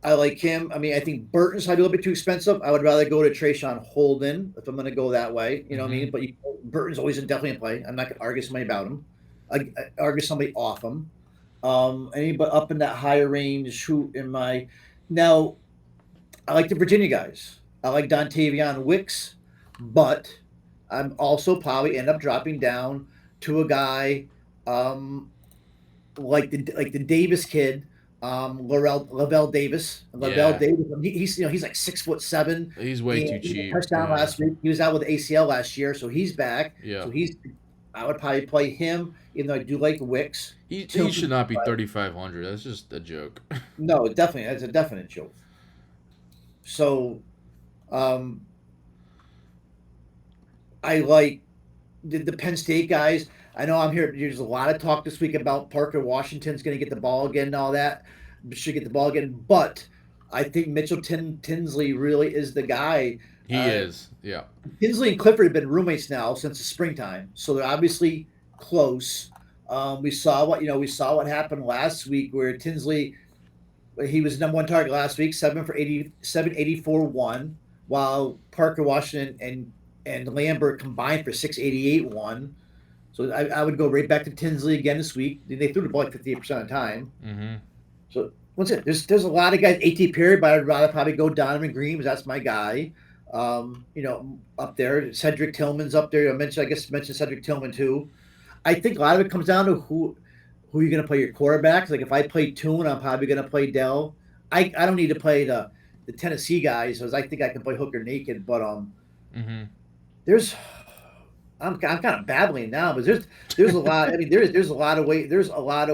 I like him. I mean, I think Burton's might be a little bit too expensive. I would rather go to Trayshawn Holden if I'm going to go that way. You know what I mean? But Burton's always definitely in play. I'm not going to argue somebody about him. I argue somebody off him. Anybody up in that higher range who in my now I like the Virginia guys. I like Dontavion Wicks, but I'm also probably end up dropping down to a guy like the Davis kid, Lavelle Davis. Yeah. Davis. He's like 6'7", He's way too and he had a cheap. touchdown Yeah. last week. He was out with ACL last year, so he's back. Yeah. So I would probably play him, even though I do like Wicks. He should not be 3,500. That's just a joke. No, definitely, that's a definite joke. So, um, I like the Penn State guys. I know I'm here. There's a lot of talk this week about Parker Washington's going to get the ball again and all that. Should get the ball again, but I think Mitchell Tinsley really is the guy. He is, yeah. Tinsley and Clifford have been roommates now since the springtime, so they're obviously close. We saw what happened last week where Tinsley, he was number one target last week, 784-1, while Parker Washington and Lambert combined for 688-1. So I would go right back to Tinsley again this week. They threw the ball like 58% of the time. Mm-hmm. So what's it? There's a lot of guys. A.T. Perry, but I'd rather probably go Donovan Green because that's my guy. Up there, Cedric Tillman's up there. I mentioned Cedric Tillman too. I think a lot of it comes down to who you're going to play your quarterbacks. Like if I play Toon, I'm probably going to play Dell. I don't need to play the Tennessee guys because I think I can play Hooker naked. But there's I'm kind of babbling now, but there's a lot. I mean, there's a lot of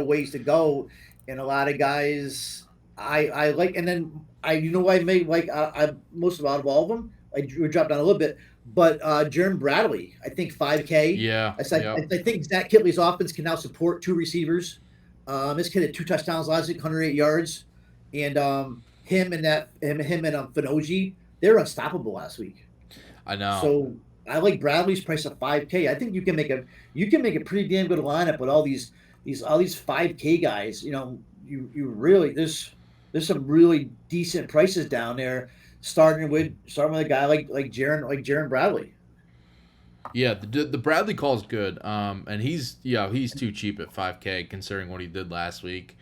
ways to go, and a lot of guys I like. And then I may like I most out of all of them. I dropped down a little bit, but Jeremy Bradley, I think 5K. Yeah. I think Zach Kitley's offense can now support 2 receivers. This kid had 2 touchdowns last week, 108 yards, and him and Finoji, they were unstoppable last week. I know. So I like Bradley's price of 5K. I think you can make a pretty damn good lineup with all these 5K guys. You really there's some really decent prices down there. Starting with a guy like Jaron Bradley. Yeah, the Bradley call is good. And he's too cheap at 5K considering what he did last week.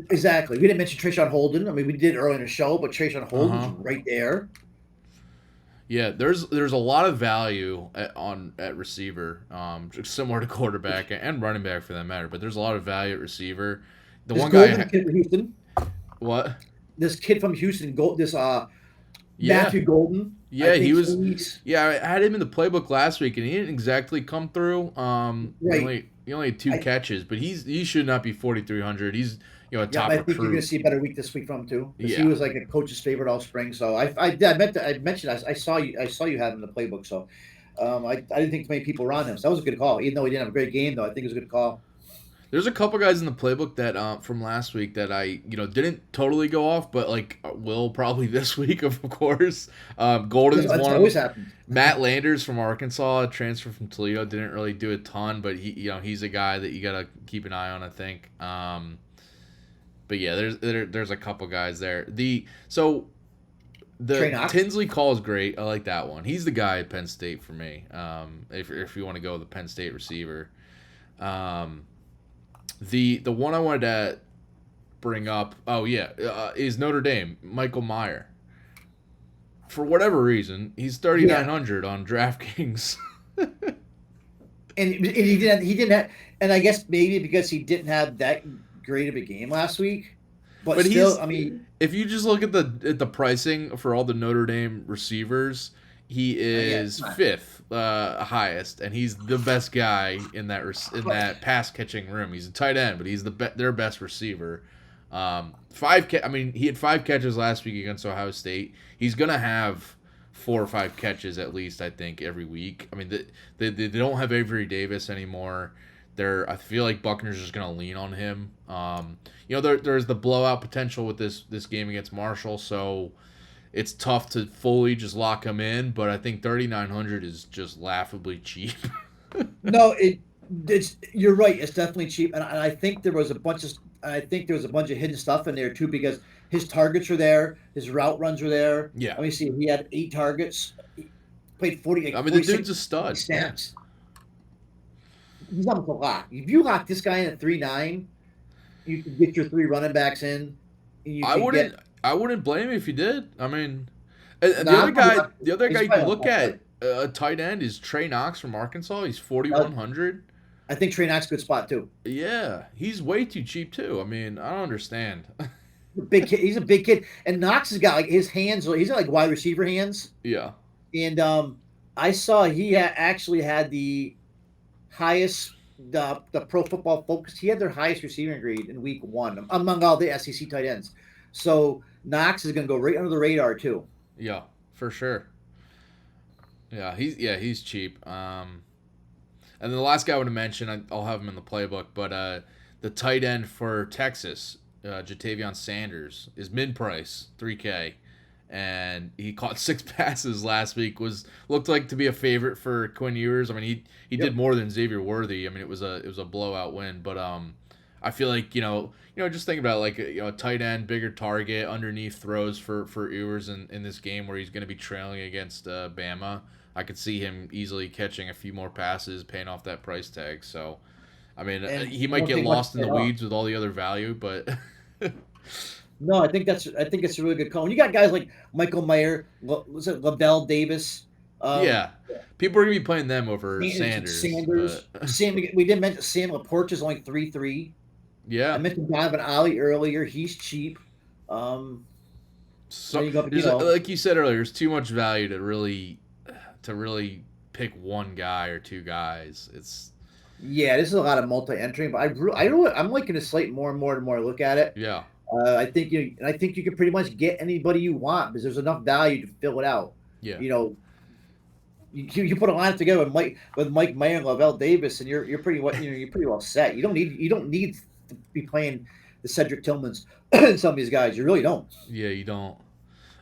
Exactly. We didn't mention Trayshawn Holden. I mean, we did earlier in the show, but Trayshawn Holden's right there. Yeah, there's a lot of value at receiver, similar to quarterback and running back for that matter. But there's a lot of value at receiver. The one guy, kid from Houston. What? This kid from Houston, Matthew Golden. Yeah, he was. Yeah, I had him in the playbook last week, and he didn't exactly come through. Right. He only had 2 catches, but he should not be 4,300. He's a top recruit. I think you're going to see a better week this week from him too. Because he was like a coach's favorite all spring. So I mentioned I saw you had him in the playbook. So I didn't think many people were on him. So that was a good call. Even though he didn't have a great game, though, I think it was a good call. There's a couple guys in the playbook that from last week that I didn't totally go off, but like will probably this week, of course. Golden's one. Always happened. Matt Landers from Arkansas, transfer from Toledo, didn't really do a ton, but he's a guy that you gotta keep an eye on, I think. But yeah, there's a couple guys there. The Tinsley call is great. I like that one. He's the guy at Penn State for me. If you want to go with the Penn State receiver. The one I wanted to bring up, is Notre Dame, Michael Mayer. For whatever reason, he's 3,900 on DraftKings. and he didn't have, and I guess maybe because he didn't have that great of a game last week. But still, I mean, if you just look at the pricing for all the Notre Dame receivers, he is 5th highest, and he's the best guy in that pass catching room. He's a tight end, but he's their best receiver. 5K. I mean, he had 5 catches last week against Ohio State. He's gonna have 4 or 5 catches at least, I think, every week. I mean, they don't have Avery Davis anymore. I feel like Buckner's just gonna lean on him. There's the blowout potential with this game against Marshall, so it's tough to fully just lock him in, but I think 3,900 is just laughably cheap. No, it's you're right. It's definitely cheap, and I think there was a bunch of hidden stuff in there too because his targets are there, his route runs are there. Yeah. Let me see. He had 8 targets. He played 40. I Like mean, the 46 dude's a stud. snaps. He's almost a lock. If you lock this guy in at 3.9, you can get your 3 running backs in. And you I can wouldn't. get. I wouldn't blame you if you did. I mean, and Nah, the other guy you can look at, I a tight end is Trey Knox from Arkansas. He's 4,100. think Trey Knox is a good spot too. Yeah, he's way too cheap too. I mean, I don't understand. Big kid. He's a big kid, and Knox has got like his hands. He's got like wide receiver hands. Yeah. And I saw he actually had the highest the Pro Football Focus. He had their highest receiving grade in week 1 among all the SEC tight ends. So Knox is going to go right under the radar too. Yeah, for sure. Yeah, he's cheap. And then the last guy I want to mention, I'll have him in the playbook, but the tight end for Texas, Jatavion Sanders, is mid price, 3K, and he caught 6 passes last week. Looked like to be a favorite for Quinn Ewers. I mean, he did more than Xavier Worthy. I mean, it was a blowout win, but I feel like just think about it, like a tight end, bigger target, underneath throws for Ewers in this game where he's going to be trailing against Bama. I could see him easily catching a few more passes, paying off that price tag. So, I mean, he might get lost in the weeds with all the other value, but no, I think it's a really good call. When you got guys like Michael Mayer, was it Lavelle Davis? Yeah, people are gonna be playing them over Sanders. Sam, we didn't mention Sam Laporte is only 3.3. Yeah, I mentioned Donovan Ollie earlier. He's cheap. Like you said earlier, there's too much value to really pick one guy or two guys. This is a lot of multi-entry, but I'm liking to Slate more and more to look at it. Yeah. I think you can pretty much get anybody you want because there's enough value to fill it out. Yeah. You put a lineup together with Mike Mayer and Lavelle Davis, and you're pretty well set. You don't need to be playing the Cedric Tillmans and some of these guys. You really don't. Yeah, you don't.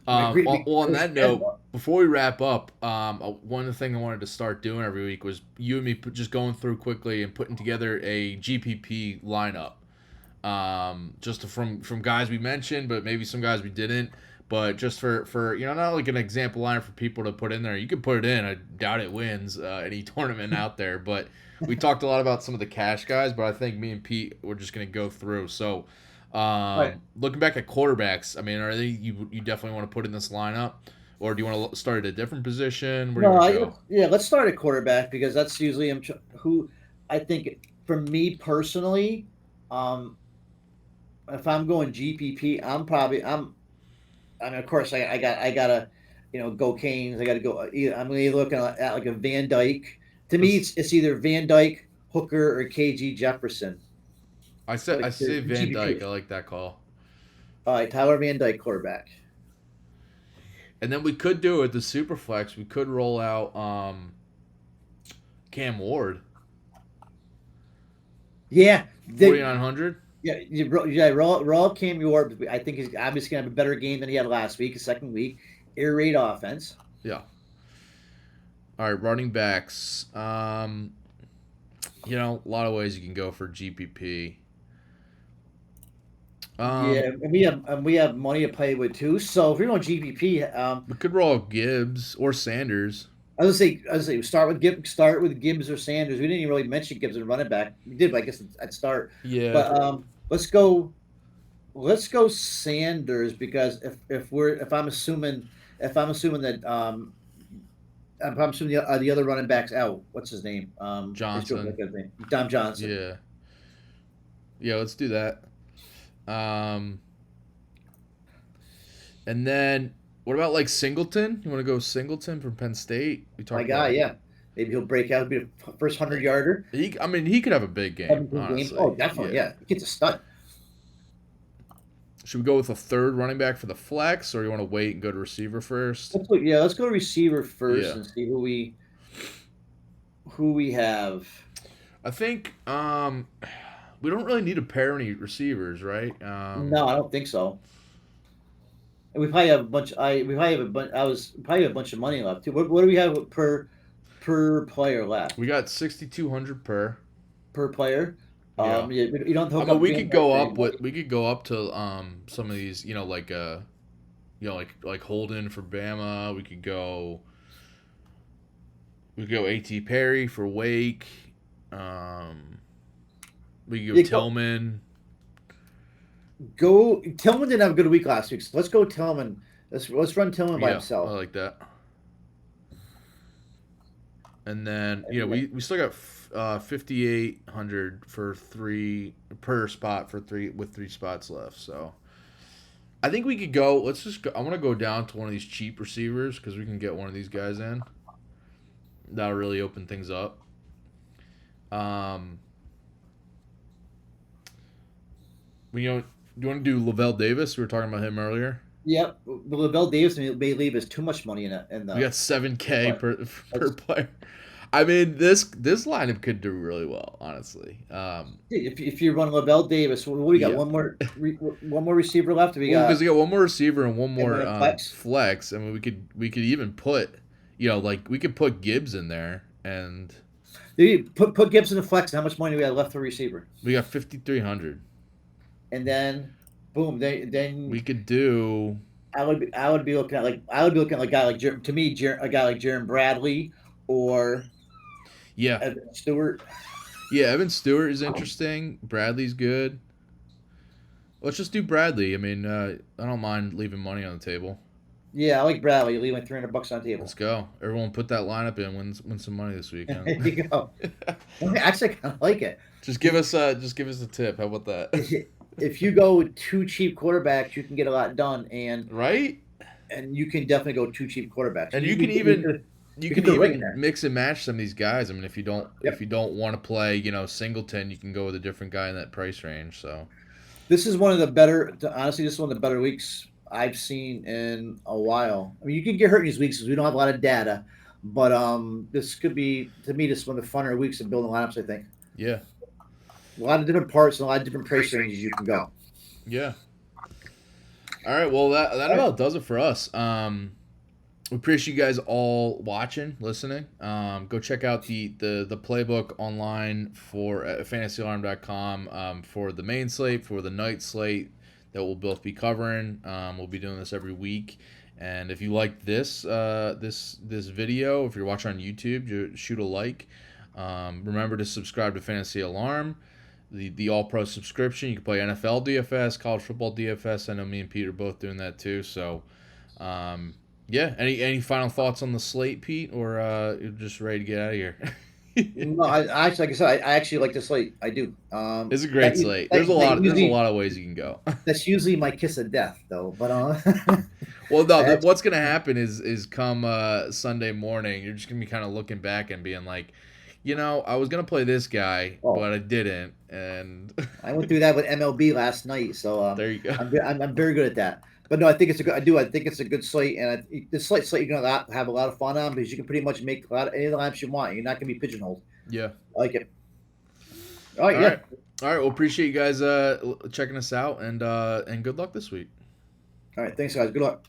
On that note, before we wrap up, one thing I wanted to start doing every week was you and me just going through quickly and putting together a GPP lineup. Just from guys we mentioned, but maybe some guys we didn't. But just for not like an example lineup for people to put in there. You can put it in. I doubt it wins any tournament out there. But we talked a lot about some of the cash guys, but I think me and Pete we're just gonna go through. So. Right. Looking back at quarterbacks, I mean, are they you definitely want to put in this lineup, or do you want to start at a different position? Where do you want to go? Yeah, let's start at quarterback because that's usually who I think for me personally, if I'm going GPP, I mean, of course, I gotta go Canes. I gotta go. I'm either looking at like a Van Dyke. To me, it's either Van Dyke, Hooker, or KG Jefferson. I say Van Dyke. I like that call. All right, Tyler Van Dyke, quarterback. And then we could do it the super flex. We could roll out Cam Ward. Yeah, 4,900. Yeah. Roll out Cam Ward. I think he's obviously gonna have a better game than he had last week. His second week, air raid offense. Yeah. All right, running backs. A lot of ways you can go for GPP. And we have money to play with too. So if you're going GPP, we could roll Gibbs or Sanders. I was gonna say start with Gibbs or Sanders. We didn't even really mention Gibbs and running back. We did, but I guess at start. Yeah. But let's go Sanders because if I'm assuming that the other running back's out. What's his name? Johnson. Dom Johnson. Yeah. Yeah, let's do that. And then what about like Singleton? You want to go Singleton from Penn State? My guy, yeah. Maybe he'll break out, be the first 100-yarder. He could have a big game. Honestly. Oh, definitely, yeah. He gets a stud. Should we go with a third running back for the flex, or you want to wait and go to receiver first? Let's go to receiver first and see who we have. I think we don't really need to pair any receivers, right? No, I don't think so. we probably have a bunch. We probably have a bunch. Probably have a bunch of money left too. What do we have per player left? We got 6,200 per. Per player. Yeah. You don't I hook mean, up we game could like go up anybody. with we could go up to some of these, like Holden for Bama. We could go A.T. Perry for Wake. We could go Yeah, Tillman. go. Tillman didn't have a good week last week, so let's go Tillman. Let's run Tillman by Yeah, I himself. like that. And then we still got 5,800 for three per spot for three with 3 spots left. So I think we could go. Let's just go. I want to go down to one of these cheap receivers because we can get one of these guys in. That'll really open things up. Do you want to do Lavelle Davis? We were talking about him earlier. Yep, but Lavelle Davis may leave us too much money in it. We got 7K per player. I mean, this lineup could do really well, honestly. If you run Lavelle Davis, what do you got? Yeah. One more receiver left. Because we got one more receiver and one more flex. flex. I mean, we could even put, we could put Gibbs in there, and put Gibbs in the flex. And how much money we got left for receiver? we got 5,300. And then, boom. Then We could do. I would be looking at a guy like a guy like Jaron Bradley or Yeah. Evan Stewart. Yeah, Evan Stewart is interesting. Bradley's good. Let's just do Bradley. I mean, I don't mind leaving money on the table. Yeah, I like Bradley. You're leaving $300 on the table. Let's go. Everyone put that lineup in. Win some money this week. There you go. Actually, I kind of like it. Just give us a tip. How about that? If you go 2 cheap quarterbacks, you can get a lot done, and right. And you can definitely go 2 cheap quarterbacks. And you can even mix and match some of these guys. I mean, if you don't want to play, Singleton, you can go with a different guy in that price range. So this is one of the better. Honestly, this is one of the better weeks I've seen in a while. I mean, you can get hurt in these weeks because we don't have a lot of data, but this could be, to me, this is one of the funner weeks of building lineups. I think. Yeah. A lot of different parts and a lot of different price ranges you can go. Yeah. All right. Well, that about does it for us. We appreciate you guys all watching, listening. Go check out the playbook online for fantasyalarm.com for the main slate, for the night slate that we'll both be covering. We'll be doing this every week. And if you like this video, if you're watching on YouTube, shoot a like. Remember to subscribe to Fantasy Alarm, the All-Pro subscription. You can play NFL DFS, college football DFS. I know me and Pete are both doing that too. So, yeah. Any final thoughts on the slate, Pete, or you're just ready to get out of here? No, I actually, like I said, I actually like the slate. I do. It's a great slate. There's a lot of ways you can go. That's usually my kiss of death, though. But well, no. What's gonna happen is come Sunday morning, you're just gonna be kind of looking back and being like, I was gonna play this guy, but I didn't, and I went through that with MLB last night. So there you go. I'm very good at that. But no, I think it's a good. I think it's a good slate, and this slate you're gonna have a lot of fun on because you can pretty much make a lot of any of the lineups you want. You're not gonna be pigeonholed. Yeah, I like it. All right. All right. Well, appreciate you guys checking us out, and good luck this week. All right. Thanks, guys. Good luck.